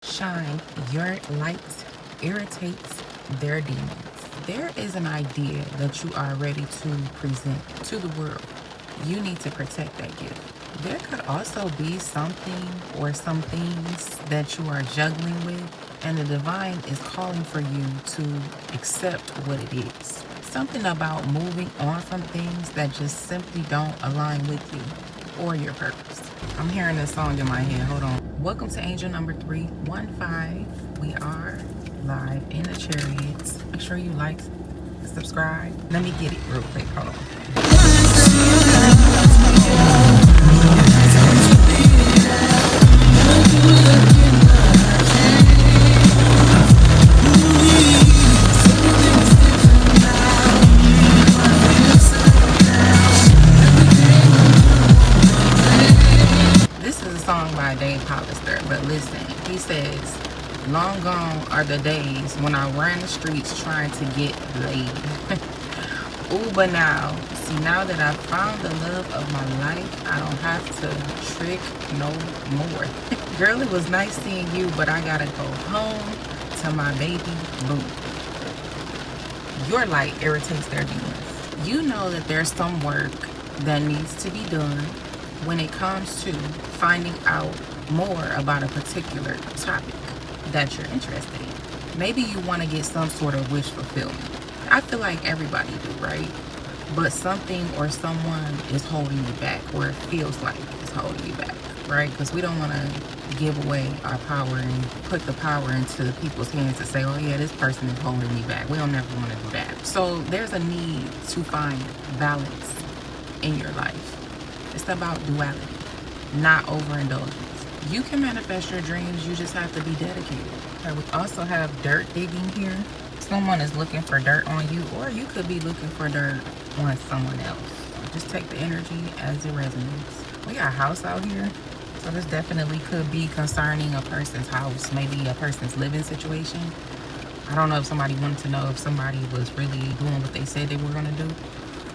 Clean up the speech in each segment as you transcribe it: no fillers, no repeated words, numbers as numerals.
shine your light irritates their demons. There is an idea that you are ready to present to the world. You need to protect that gift. There could also be something or some things that you are juggling with, and the divine is calling for you to accept what it is. Something about moving on from things that just simply don't align with you or your purpose. I'm hearing this song in my head. Hold on. Welcome to angel number 315. We are live in the chariots. Make sure you like, subscribe. Let me get it real quick. Hold on. This is a song by Dave Hollister, but listen, he says, long gone are the days when I ran the streets trying to get laid. Ooh, but now, see, now that I've found the love of my life, I don't have to trick no more. Girl, it was nice seeing you, but I gotta go home to my baby boo. Your light irritates their demons. You know that there's some work that needs to be done when it comes to finding out more about a particular topic that you're interested in. Maybe you want to get some sort of wish fulfillment. I feel like everybody do, right? But something or someone is holding you back, or it feels like it's holding you back, right? Because we don't want to give away our power and put the power into people's hands to say, oh yeah, this person is holding me back. We don't never want to do that. So there's a need to find balance in your life. It's about duality, not overindulgence. You can manifest your dreams, you just have to be dedicated. Okay, we also have dirt digging here. Someone is looking for dirt on you, or you could be looking for dirt on someone else. Just take the energy as it resonates. We got a house out here, so this definitely could be concerning a person's house, maybe a person's living situation. I don't know if somebody wanted to know if somebody was really doing what they said they were going to do.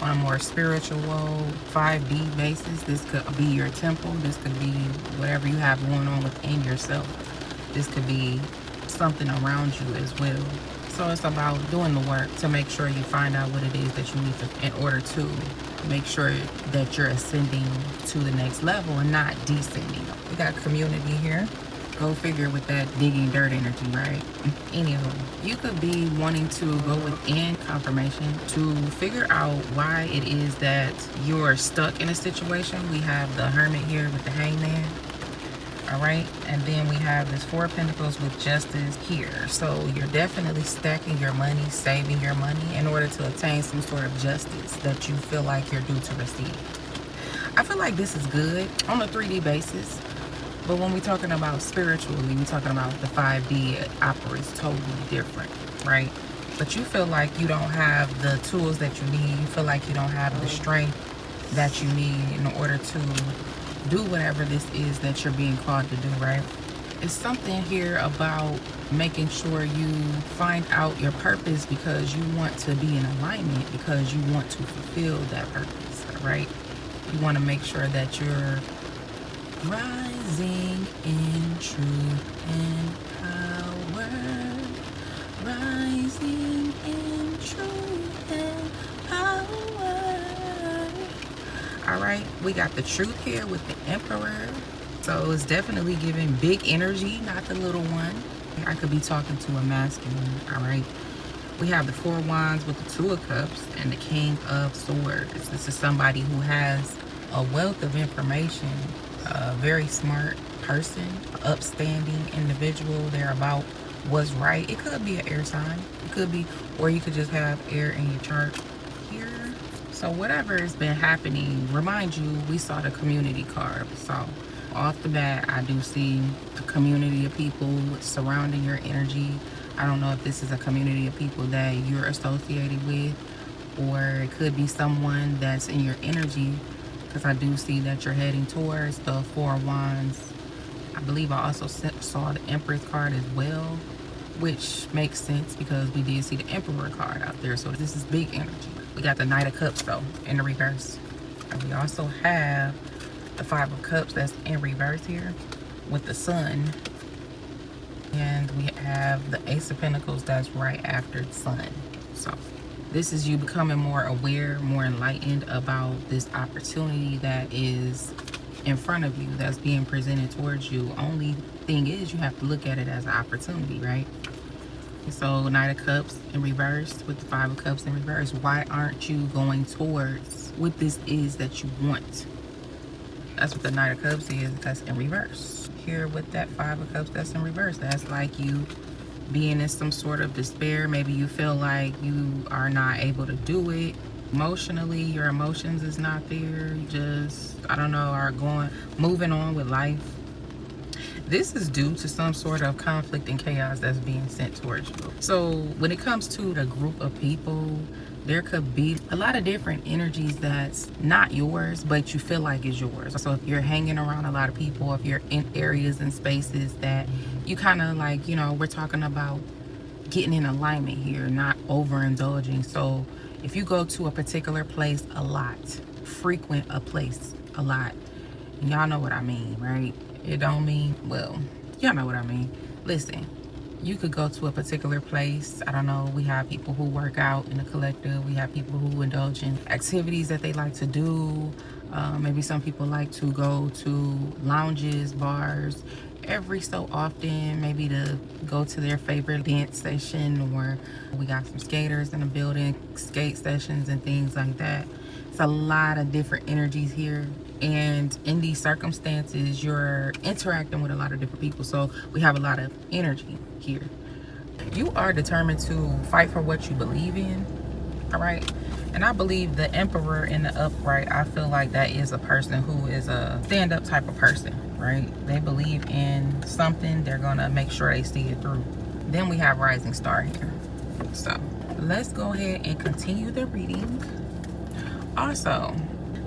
On a more spiritual 5D basis, this could be your temple. This could be whatever you have going on within yourself. This could be something around you as well. So it's about doing the work to make sure you find out what it is that you need to, in order to make sure that you're ascending to the next level and not descending. We got community here. Go figure with that digging dirt energy, right? Anywho, you could be wanting to go within confirmation to figure out why it is that you're stuck in a situation. We have the Hermit here with the Hangman. All right, and then we have this Four of Pentacles with Justice here. So you're definitely stacking your money, saving your money in order to obtain some sort of justice that you feel like you're due to receive. I feel like this is good on a 3D basis. But when we're talking about spiritually, we're talking about the 5D, it operates totally different, right? But you feel like you don't have the tools that you need. You feel like you don't have the strength that you need in order to do whatever this is that you're being called to do, right? It's something here about making sure you find out your purpose because you want to be in alignment, because you want to fulfill that purpose, right? You want to make sure that you're rising in truth and power, rising in truth and power. All right, we got the truth here with the Emperor. So it's definitely giving big energy, not the little one. I could be talking to a masculine, all right? We have the Four of Wands with the Two of Cups and the King of Swords. This is somebody who has a wealth of information, a very smart person, upstanding individual. They're about what's right. It could be an air sign. It could be, or you could just have air in your chart here. So whatever has been happening, remind you, we saw the community card. So off the bat, I do see a community of people surrounding your energy. I don't know if this is a community of people that you're associated with, or it could be someone that's in your energy, because I do see that you're heading towards the Four of Wands. I believe I also saw the Empress card as well, which makes sense because we did see the Emperor card out there. So this is big energy. We got the Knight of Cups though in the reverse. And we also have the Five of Cups that's in reverse here with the Sun And we have the Ace of Pentacles that's right after the Sun. So this is you becoming more aware, more enlightened about this opportunity that is in front of you, that's being presented towards you. Only thing is, you have to look at it as an opportunity, right? So Knight of Cups in reverse with the Five of Cups in reverse. Why aren't you going towards what this is that you want? That's what the Knight of Cups is. That's in reverse. Here with that Five of Cups that's in reverse, that's like you being in some sort of despair. Maybe you feel like you are not able to do it emotionally. Your emotions is not there. You just, I don't know, are moving on with life. This is due to some sort of conflict and chaos that's being sent towards you. So when it comes to the group of people, there could be a lot of different energies that's not yours, but you feel like is yours. So if you're hanging around a lot of people, if you're in areas and spaces that you kind of like, you know, we're talking about getting in alignment here, not overindulging. So if you go to a particular place a lot, frequent a place a lot, y'all know what I mean, right? It don't mean, well, y'all know what I mean. Listen, you could go to a particular place. I don't know, we have people who work out in the collective. We have people who indulge in activities that they like to do. Maybe some people like to go to lounges, bars, every so often, maybe to go to their favorite dance session, or we got some skaters in the building, skate sessions and things like that. It's a lot of different energies here, and in these circumstances you're interacting with a lot of different people, so we have a lot of energy here. You are determined to fight for what you believe in, all right? And I believe the Emperor in the upright, I feel like that is a person who is a stand-up type of person, right? They believe in something, they're gonna make sure they see it through. Then we have Rising Star here. So let's go ahead and continue the reading. Also,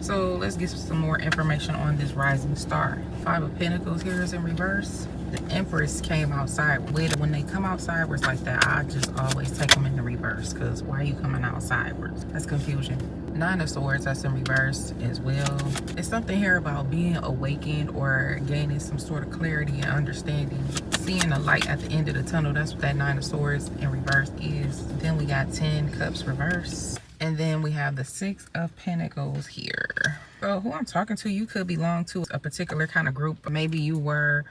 so let's get some more information on this Rising Star. Five of Pentacles here is in reverse. The Empress came outside with. When they come out sideways like that, I just always take them in the reverse, because why are you coming out sideways? That's confusion. Nine of Swords, that's in reverse as well. It's something here about being awakened or gaining some sort of clarity and understanding. Seeing a light at the end of the tunnel, that's what that Nine of Swords in reverse is. Then we got 10 Cups reverse. And then we have the Six of Pentacles here. So who I'm talking to, you could belong to a particular kind of group. Maybe you were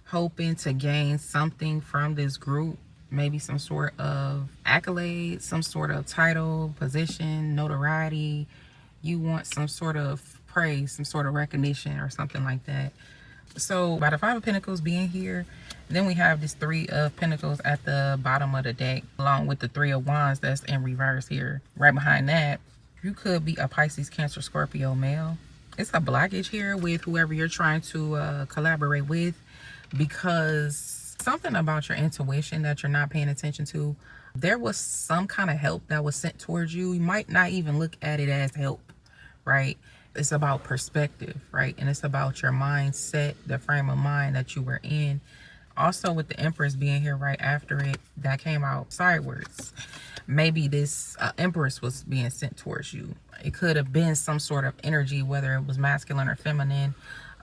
hoping to gain something from this group. Maybe some sort of accolade, some sort of title, position, notoriety. You want some sort of praise, some sort of recognition or something like that. So by the Five of Pentacles being here, then we have this Three of Pentacles at the bottom of the deck, along with the Three of Wands that's in reverse here. Right behind that, you could be a Pisces, Cancer, Scorpio male. It's a blockage here with whoever you're trying to collaborate with, because something about your intuition that you're not paying attention to. There was some kind of help that was sent towards you. You might not even look at it as help, right? It's about perspective, right? And it's about your mindset, the frame of mind that you were in. Also with the Empress being here right after it, that came out sideways. Maybe this Empress was being sent towards you. It could have been some sort of energy, whether it was masculine or feminine,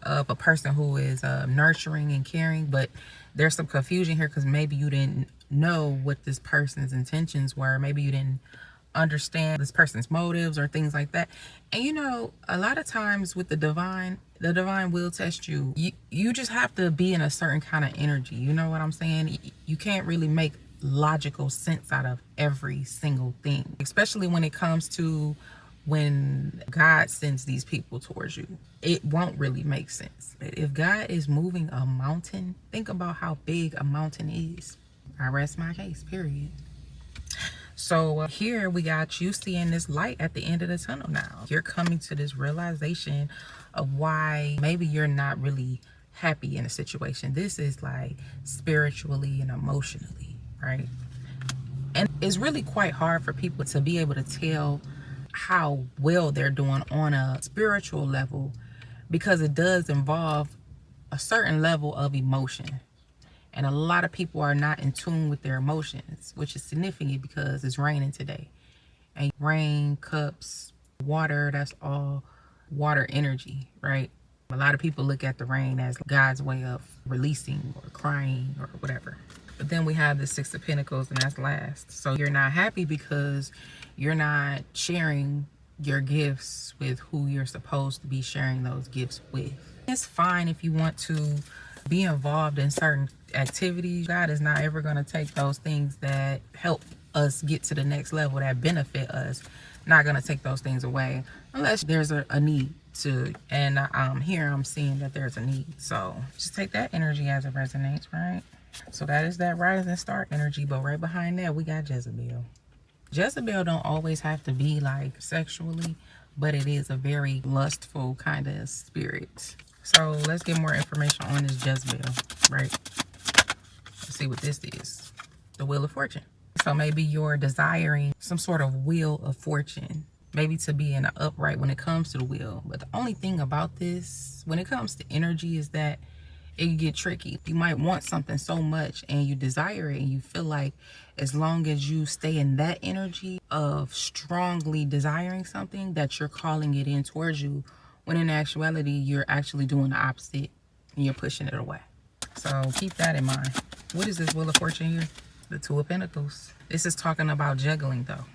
of a person who is nurturing and caring. But there's some confusion here because maybe you didn't know what this person's intentions were. Maybe you didn't understand this person's motives or things like that. And you know, a lot of times with the divine will test you. You just have to be in a certain kind of energy. You know what I'm saying? You can't really make logical sense out of every single thing, especially when it comes to when God sends these people towards you. It won't really make sense. If God is moving a mountain, think about how big a mountain is. I rest my case, period. So here we got you seeing this light at the end of the tunnel now. You're coming to this realization of why maybe you're not really happy in a situation. This is like spiritually and emotionally, right? And it's really quite hard for people to be able to tell how well they're doing on a spiritual level, because it does involve a certain level of emotion. And a lot of people are not in tune with their emotions, which is significant because it's raining today. And rain, cups, water, that's all water energy, right? A lot of people look at the rain as God's way of releasing or crying or whatever. Then we have the Six of Pentacles, and that's last. So you're not happy because you're not sharing your gifts with who you're supposed to be sharing those gifts with. It's fine if you want to be involved in certain activities. God is not ever going to take those things that help us get to the next level, that benefit us. Not going to take those things away unless there's a need to. And here I'm seeing that there's a need. So just take that energy as it resonates, right? So that is that rising star energy. But right behind that, we got Jezebel. Jezebel don't always have to be like sexually, but it is a very lustful kind of spirit. So let's get more information on this Jezebel, right? Let's see what this is. The Wheel of Fortune. So maybe you're desiring some sort of Wheel of Fortune, maybe to be in an upright when it comes to the wheel. But the only thing about this, when it comes to energy, is that it can get tricky. You might want something so much and you desire it, and you feel like as long as you stay in that energy of strongly desiring something, that you're calling it in towards you, when in actuality, you're actually doing the opposite and you're pushing it away. So keep that in mind. What is this Wheel of Fortune here? The Two of Pentacles. This is talking about juggling, though.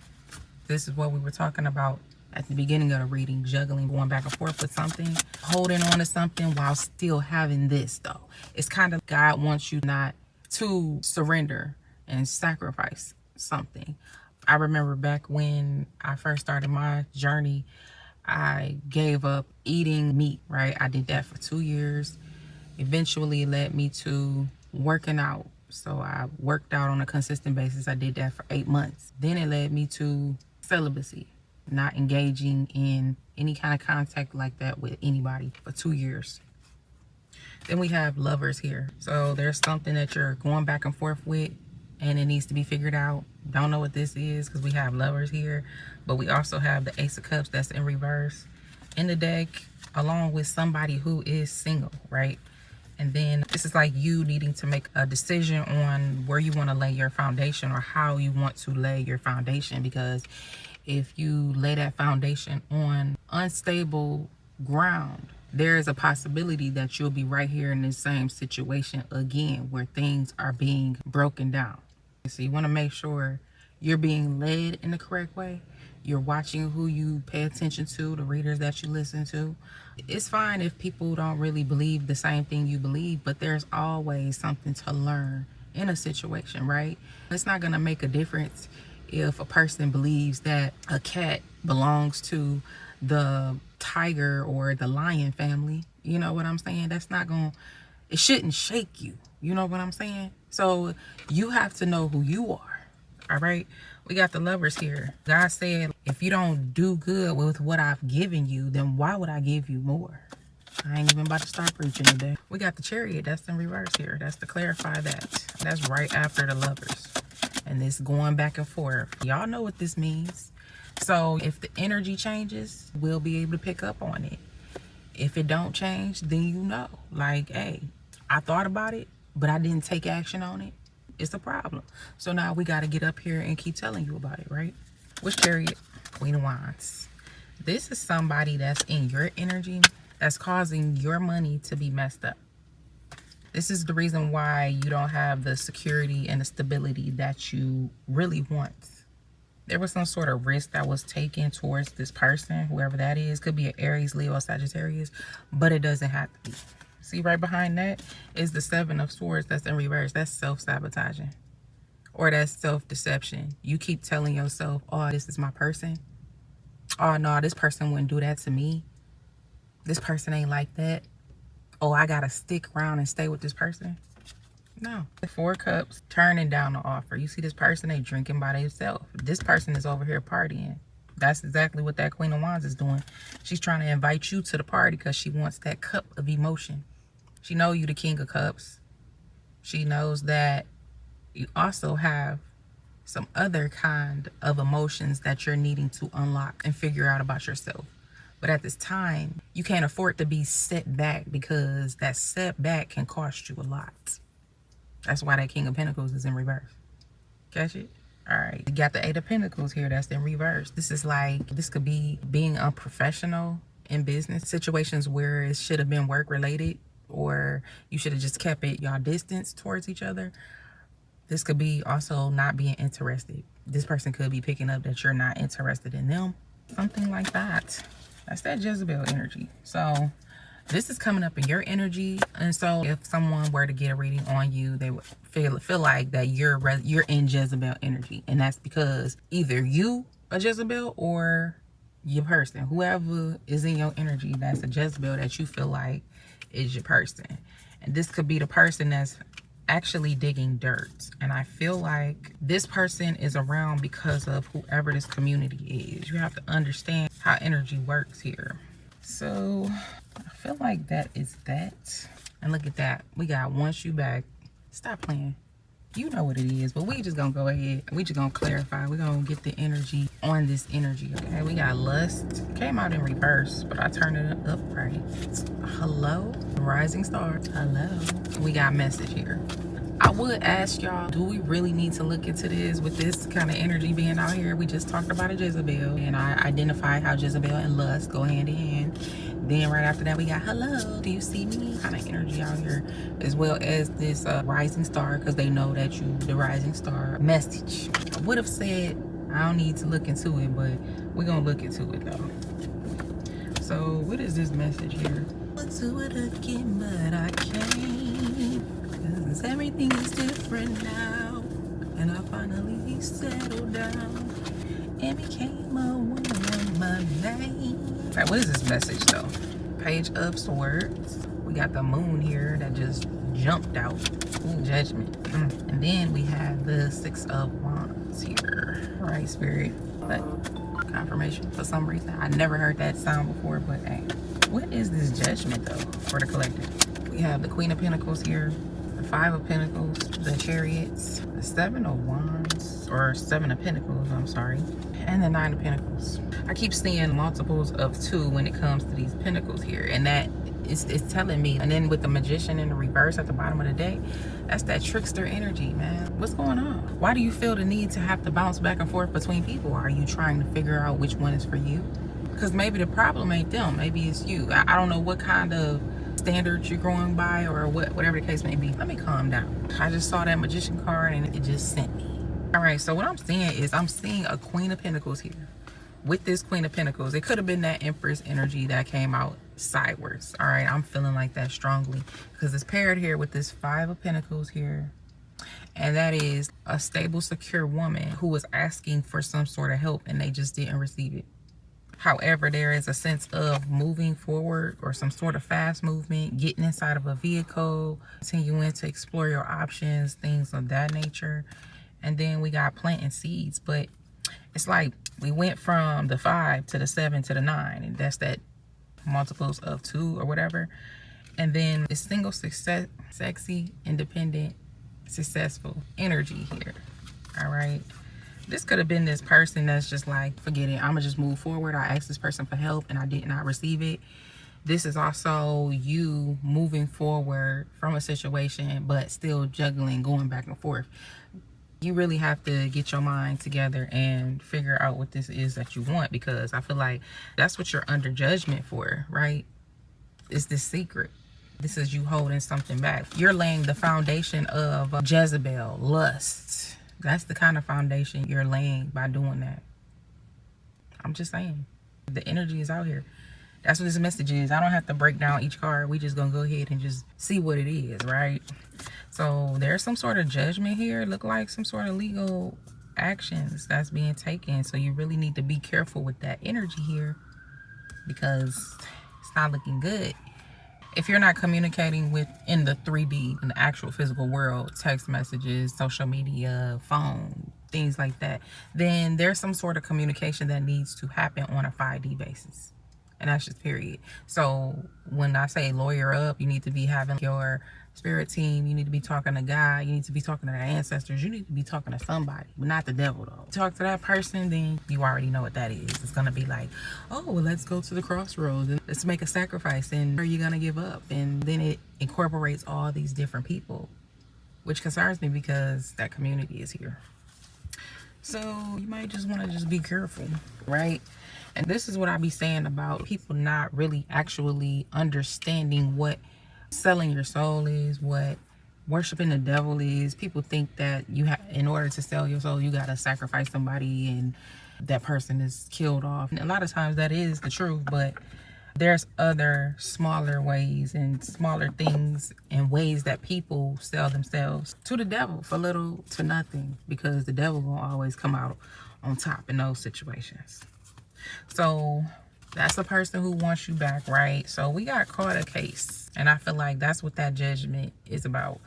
This is what we were talking about at the beginning of the reading. Juggling, going back and forth with something, holding on to something while still having this, though. It's kind of God wants you not to surrender and sacrifice something. I remember back when I first started my journey, I gave up eating meat, right? I did that for 2 years. Eventually it led me to working out. So I worked out on a consistent basis. I did that for 8 months. Then it led me to celibacy, not engaging in any kind of contact like that with anybody for 2 years. Then we have Lovers here. So there's something that you're going back and forth with, and it needs to be figured out. Don't know what this is because we have Lovers here, but we also have the Ace of Cups that's in reverse in the deck, along with somebody who is single, right? And then this is like you needing to make a decision on where you want to lay your foundation, or how you want to lay your foundation. Because if you lay that foundation on unstable ground, there is a possibility that you'll be right here in the same situation again, where things are being broken down. So you want to make sure you're being led in the correct way. You're watching who you pay attention to, the readers that you listen to. It's fine if people don't really believe the same thing you believe, but there's always something to learn in a situation, right? It's not going to make a difference if a person believes that a cat belongs to the tiger or the lion family. You know what I'm saying? That's not going to, it shouldn't shake you. You know what I'm saying? So you have to know who you are. All right. We got the Lovers here. God said, if you don't do good with what I've given you, then why would I give you more? I ain't even about to start preaching today. We got the Chariot. That's in reverse here. That's to clarify that. That's right after the Lovers. And this going back and forth. Y'all know what this means. So if the energy changes, we'll be able to pick up on it. If it don't change, then you know. Like, hey, I thought about it, but I didn't take action on it. It's a problem. So now we got to get up here and keep telling you about it, right? What's Chariot? Queen of Wands. This is somebody that's in your energy that's causing your money to be messed up. This is the reason why you don't have the security and the stability that you really want. There was some sort of risk that was taken towards this person, whoever that is. Could be an Aries, Leo, Sagittarius, but it doesn't have to be. See, right behind that is the Seven of Swords that's in reverse. That's self-sabotaging, or that's self-deception. You keep telling yourself, oh, this is my person. Oh, no, this person wouldn't do that to me. This person ain't like that. Oh, I got to stick around and stay with this person. No. The Four of Cups, turning down the offer. You see this person, they drinking by themselves. This person is over here partying. That's exactly what that Queen of Wands is doing. She's trying to invite you to the party because she wants that cup of emotion. She knows you the King of Cups. She knows that you also have some other kind of emotions that you're needing to unlock and figure out about yourself. But at this time, you can't afford to be set back, because that setback can cost you a lot. That's why that King of Pentacles is in reverse. Catch it? All right. You got the Eight of Pentacles here that's in reverse. This is like, this could be being unprofessional in business situations where it should have been work related, or you should have just kept it y'all distance towards each other. This could be also not being interested. This person could be picking up that you're not interested in them. Something like that. That's that Jezebel energy. So this is coming up in your energy. And so if someone were to get a reading on you, they would feel like that you're in Jezebel energy. And that's because either you a Jezebel or your person. Whoever is in your energy that's a Jezebel that you feel like is your person. And this could be the person that's actually digging dirt. And I feel like this person is around because of whoever this community is. You have to understand how energy works here. So I feel like that is that. And look at that. We got once you back. Stop playing. You know what it is, but we just gonna go ahead. We just gonna clarify. We're gonna get the energy on this energy, okay? We got lust. Came out in reverse, but I turned it up right. Hello, rising star. Hello. We got message here. I would ask y'all, do we really need to look into this with this kind of energy being out here? We just talked about a Jezebel, and I identified how Jezebel and lust go hand in hand. Then right after that, we got hello, do you see me? Kind of energy out here, as well as this rising star, because they know that you the rising star message. I would have said I don't need to look into it, but we're gonna look into it though. So what is this message here? Let's do it again, but I can't, because everything is different now, and I finally settled down and became a woman of my name. Right, what is this message though? Page of Swords. We got the moon here that just jumped out. Ooh, judgment. And then we have the Six of Wands here. All right, Spirit. But confirmation for some reason. I never heard that sound before, but hey. What is this judgment though for the collective? We have the Queen of Pentacles here, the Five of Pentacles, the Chariots, the Seven of Wands, or Seven of Pentacles, I'm sorry, and the Nine of Pentacles. I keep seeing multiples of 2 when it comes to these pentacles here, and that it's telling me. And then with the Magician in the reverse at the bottom of the day, that's that trickster energy, man. What's going on? Why do you feel the need to have to bounce back and forth between people? Are you trying to figure out which one is for you? Because maybe the problem ain't them, maybe it's you. I don't know what kind of standards you're going by, or whatever the case may be. Let me calm down. I just saw that Magician card and it just sent me. All right, so what I'm seeing is I'm seeing a Queen of Pentacles here. With this Queen of Pentacles, it could have been that Empress energy that came out sideways. All right, I'm feeling like that strongly because it's paired here with this Five of Pentacles here. And that is a stable, secure woman who was asking for some sort of help and they just didn't receive it. However, there is a sense of moving forward or some sort of fast movement, getting inside of a vehicle, continuing to explore your options, things of that nature. And then we got planting seeds, but it's like we went from the 5 to the 7 to the 9, and that's that multiples of 2 or whatever. And then it's single, success, sexy, independent, successful energy here. All right. This could have been this person that's just like, forget it, I'm gonna just move forward. I asked this person for help and I did not receive it. This is also you moving forward from a situation, but still juggling, going back and forth. You really have to get your mind together and figure out what this is that you want, because I feel like that's what you're under judgment for, right? It's this secret. This is you holding something back. You're laying the foundation of Jezebel, lust. That's the kind of foundation you're laying by doing that. I'm just saying. The energy is out here. That's what this message is. I don't have to break down each card. We just gonna go ahead and just see what it is, right? So there's some sort of judgment here. Look like some sort of legal actions that's being taken. So you really need to be careful with that energy here, because it's not looking good. If you're not communicating with in the 3D, in the actual physical world, text messages, social media, phone, things like that, then there's some sort of communication that needs to happen on a 5D basis. And that's just period. So when I say lawyer up, you need to be having your spirit team. You need to be talking to God. You need to be talking to their ancestors. You need to be talking to somebody, but not the devil though. Talk to that person, then you already know what that is. It's going to be like, oh, well, let's go to the crossroads and let's make a sacrifice. And are you going to give up? And then it incorporates all these different people, which concerns me because that community is here. So you might just want to just be careful, right? And this is what I be saying about people not really actually understanding what selling your soul is, what worshiping the devil is. People think that you have, in order to sell your soul, you got to sacrifice somebody and that person is killed off. And a lot of times that is the truth, but there's other smaller ways and smaller things and ways that people sell themselves to the devil for little to nothing, because the devil will always come out on top in those situations. So that's the person who wants you back, right? So we got caught a case, and I feel like that's what that judgment is about.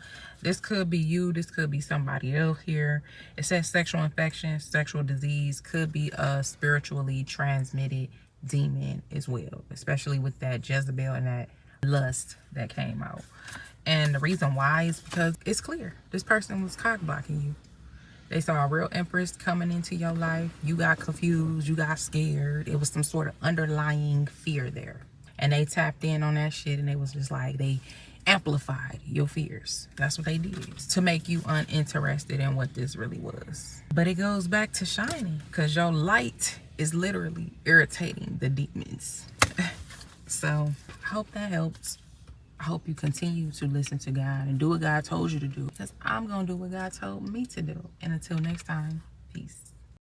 This could be you, this could be somebody else here. It says sexual infection, sexual disease, could be a spiritually transmitted demon as well, especially with that Jezebel and that lust that came out. And the reason why is because it's clear this person was cock blocking you. They saw a real empress coming into your life. You got confused, you got scared. It was some sort of underlying fear there, and they tapped in on that shit, and they was just like, they amplified your fears. That's what they did, to make you uninterested in what this really was. But it goes back to shining, because your light is literally irritating the demons. So I hope that helps. I hope you continue to listen to God and do what God told you to do, because I'm going to do what God told me to do. And until next time, peace.